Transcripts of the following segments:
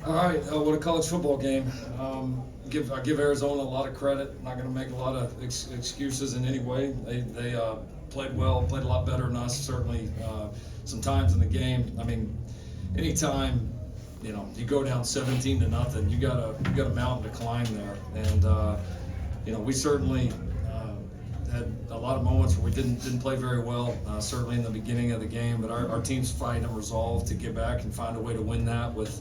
All right, what a college football game. I give Arizona a lot of credit. Not going to make a lot of excuses in any way. They played well, played a lot better than us. Certainly, some times in the game. I mean, anytime you go down 17-0, you got a mountain to climb there, and we certainly had a lot of moments where we didn't play very well. Certainly in the beginning of the game, but our team's fight and resolve to get back and find a way to win that with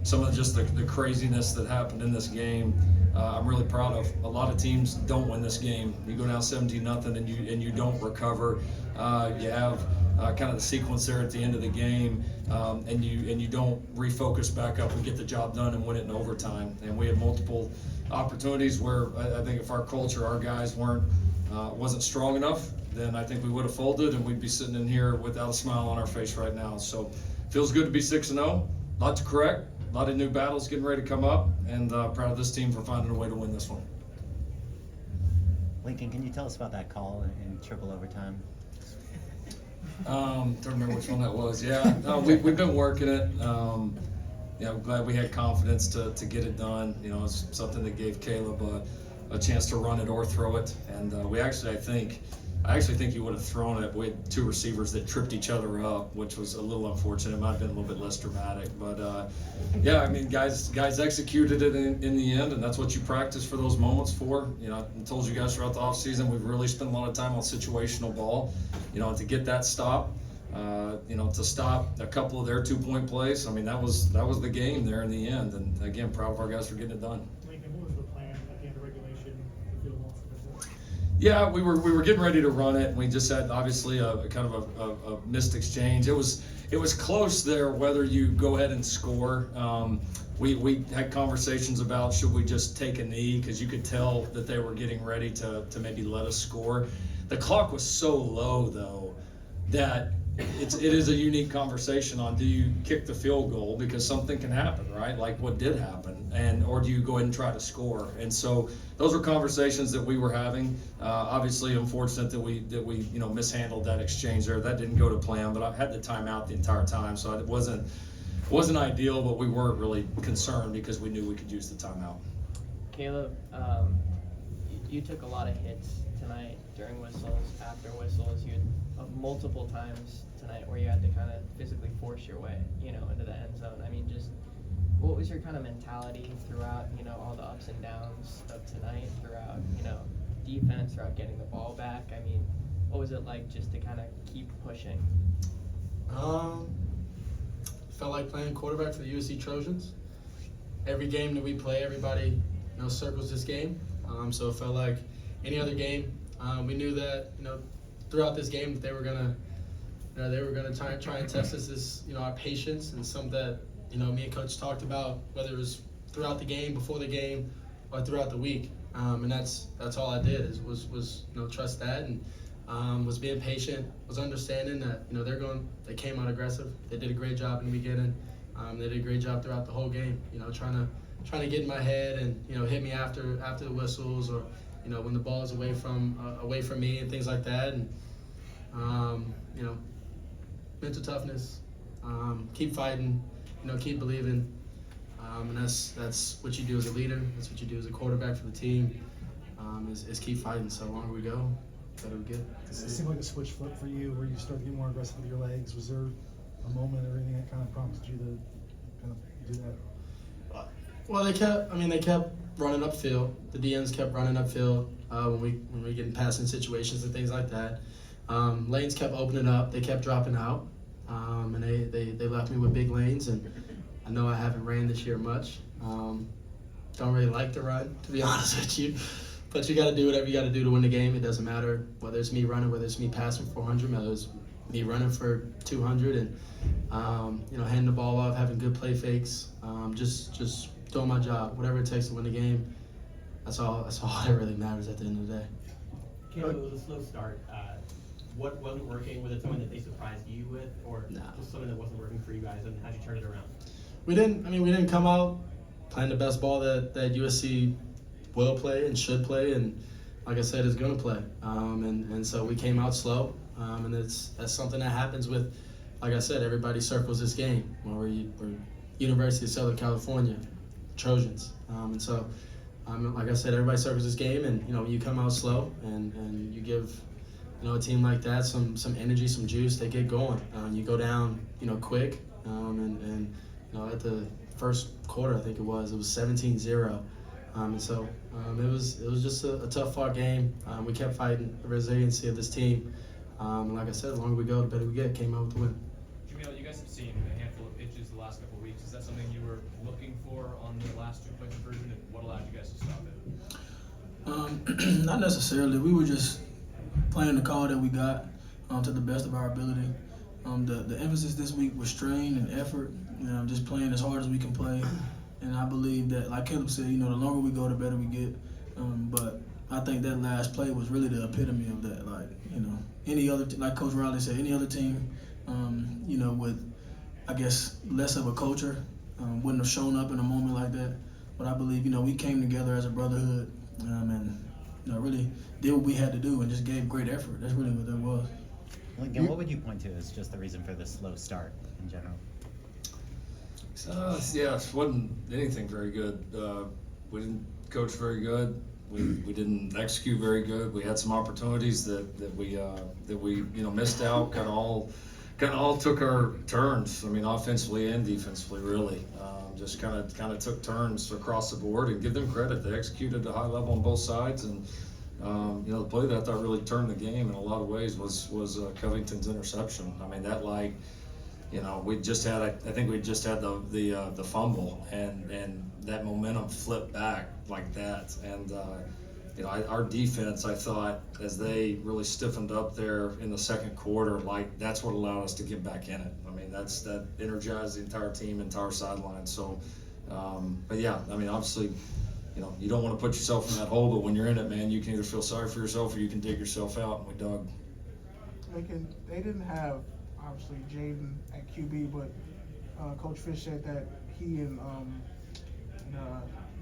some of just the craziness that happened in this game. I'm really proud of. A lot of teams don't win this game. You go down 17-0 and you don't recover. You have kind of the sequence there at the end of the game, and you don't refocus back up and get the job done and win it in overtime. And we had multiple opportunities where I think if our culture, our guys wasn't strong enough, then I think we would have folded and we'd be sitting in here without a smile on our face right now. So feels good to be 6-0. Lot to correct. A lot of new battles getting ready to come up, and proud of this team for finding a way to win this one. Lincoln, can you tell us about that call in triple overtime? Don't remember which one that was. Yeah, we've been working it. I'm glad we had confidence to get it done. It's something that gave Caleb a chance to run it or throw it, and I actually think you would have thrown it. We had two receivers that tripped each other up, which was a little unfortunate. It might have been a little bit less dramatic, but guys executed it in the end, and that's what you practice for those moments for. I told you guys throughout the offseason, we've really spent a lot of time on situational ball. To get that stop, to stop a couple of their 2-point plays. I mean, that was the game there in the end, and again, proud of our guys for getting it done. What was the plan at the end of regulation? The field goal? Yeah, we were getting ready to run it. We just had obviously a kind of a missed exchange. It was close there whether you go ahead and score. We had conversations about should we just take a knee, because you could tell that they were getting ready to maybe let us score. The clock was so low though that it is a unique conversation on, do you kick the field goal because something can happen, right? Like what did happen, or do you go ahead and try to score? And so those were conversations that we were having. Obviously, unfortunate that we mishandled that exchange there. That didn't go to plan, but I had the timeout the entire time, so it wasn't ideal, but we weren't really concerned because we knew we could use the timeout. Caleb, you took a lot of hits tonight during whistles, after whistles. You had multiple times tonight where you had to kind of physically force your way, into the end zone. I mean, just what was your kind of mentality throughout, all the ups and downs of tonight, throughout, defense, throughout getting the ball back? I mean, what was it like just to kind of keep pushing? Felt like playing quarterback for the USC Trojans. Every game that we play, everybody circles this game. So it felt like any other game. We knew that throughout this game that they were gonna try and test us, our patience, and something that me and coach talked about, whether it was throughout the game, before the game, or throughout the week. And that's all I did was trust that, and was being patient, was understanding that they came out aggressive. They did a great job in the beginning. They did a great job throughout the whole game. Trying to get in my head and hit me after the whistles, or when the ball is away from me and things like that. And mental toughness, keep fighting, keep believing. And that's what you do as a leader. That's what you do as a quarterback for the team. Is keep fighting. So the longer we go, the better we get. It seemed like a switch flip for you, where you started to get more aggressive with your legs. Was there a moment or anything that kind of prompted you to kind of do that? Well, they kept running upfield. The DNs kept running upfield when we get in passing situations and things like that. Lanes kept opening up. They kept dropping out, and they left me with big lanes. And I know I haven't ran this year much. Don't really like to run, to be honest with you. But you got to do whatever you got to do to win the game. It doesn't matter whether it's me running, whether it's me passing 400, whether it's me running for 200, and handing the ball off, having good play fakes, just doing my job, whatever it takes to win the game. That's all that really matters at the end of the day. Caleb, it was a slow start. What wasn't working? Was it something that they surprised you with, or just something that wasn't working for you guys, and how'd you turn it around? We didn't come out playing the best ball that USC will play and should play, and like I said, is going to play. And so we came out slow, and that's something that happens with, like I said, everybody circles this game, where you University of Southern California, Trojans. And so, like I said, everybody circles this game, and you come out slow, and you give a team like that some energy, some juice. They get going. You go down quick, and at the first quarter, I think it was 17-0. And so it was just a tough fought game. We kept fighting the resiliency of this team. And like I said, the longer we go, the better we get. Came out with the win. Jamil, you guys have seen a handful of pitches the last couple of weeks. Is that something you were looking for on the last two-point conversion, and what allowed you guys to stop it? Not necessarily. We were just playing the call that we got to the best of our ability. The emphasis this week was strain and effort. Just playing as hard as we can play. And I believe that, like Caleb said, the longer we go, the better we get. But I think that last play was really the epitome of that. Like, any other, like Coach Riley said, any other team, with, I guess, less of a culture, wouldn't have shown up in a moment like that. But I believe, we came together as a brotherhood and, really did what we had to do and just gave great effort. That's really what that was. Lincoln, what would you point to as just the reason for the slow start in general? Yeah, it wasn't anything very good. We didn't coach very good. We didn't execute very good. We had some opportunities that we missed out. Kind of all took our turns. I mean, offensively and defensively, really. Just kind of took turns across the board, and give them credit. They executed at a high level on both sides, and the play that I thought really turned the game in a lot of ways was Covington's interception. I mean, that we just had, I think we just had the fumble, and that momentum flipped back like that. And, our defense, I thought, as they really stiffened up there in the second quarter, that's what allowed us to get back in it. I mean, that energized the entire team, entire sideline. So, but yeah, I mean, obviously, you don't want to put yourself in that hole, but when you're in it, man, you can either feel sorry for yourself or you can dig yourself out, and we dug. They didn't have, obviously, Jaden at QB, but Coach Fish said that he and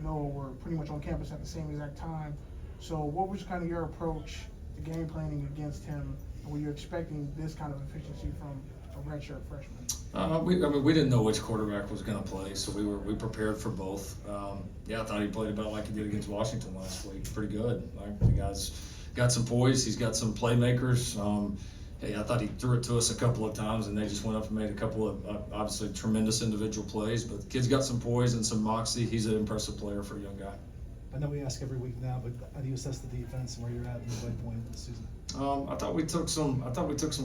Noah were pretty much on campus at the same exact time. So what was kind of your approach to game planning against him? Were you expecting this kind of efficiency from a redshirt freshman? We didn't know which quarterback was going to play, so we prepared for both. I thought he played about like he did against Washington last week. Pretty good. The guy's got some poise. He's got some playmakers. I thought he threw it to us a couple of times, and they just went up and made a couple of obviously tremendous individual plays. But the kid's got some poise and some moxie. He's an impressive player for a young guy. I know we ask every week now, but how do you assess the defense and where you're at in the midway point this season? I thought we took some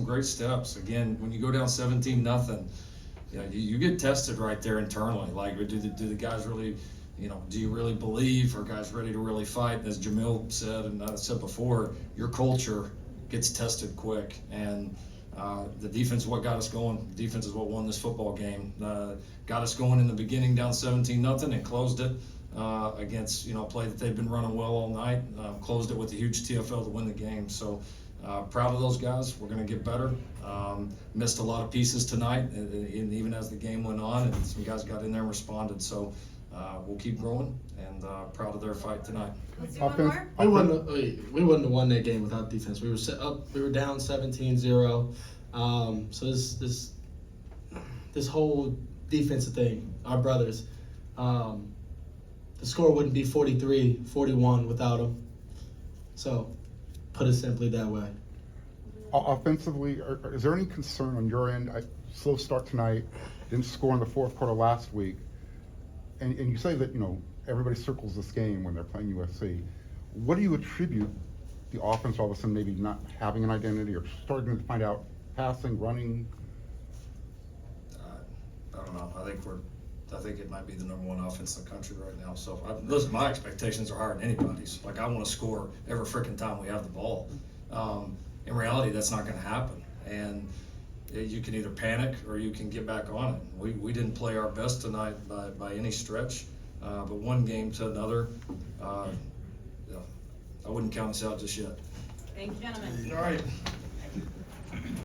great steps. Again, when you go down 17-0, you get tested right there internally. Like, do the guys really, do you really believe? Are guys ready to really fight? As Jamil said, and I said before, your culture gets tested quick, and the defense is what got us going. The defense is what won this football game. Got us going in the beginning, down 17-0, and closed it against a play that they've been running well all night. Closed it with a huge TFL to win the game. So proud of those guys. We're going to get better. Missed a lot of pieces tonight, and even as the game went on, and some guys got in there and responded. So we'll keep growing, and proud of their fight tonight. Let's do one more. We wouldn't have won that game without defense. We were set up. We were down 17-0. So this whole defensive thing, our brothers, the score wouldn't be 43-41 without them. So, put it simply that way. Offensively, is there any concern on your end? Slow start tonight, didn't score in the fourth quarter last week, and you say that everybody circles this game when they're playing USC. What do you attribute the offense all of a sudden maybe not having an identity or starting to find out passing, running? I don't know. I think it might be the number one offense in the country right now. So listen, my expectations are higher than anybody's. Like, I want to score every freaking time we have the ball. In reality, that's not going to happen. And you can either panic or you can get back on it. We didn't play our best tonight by any stretch, but one game to another, I wouldn't count us out just yet. Thank you, gentlemen. All right.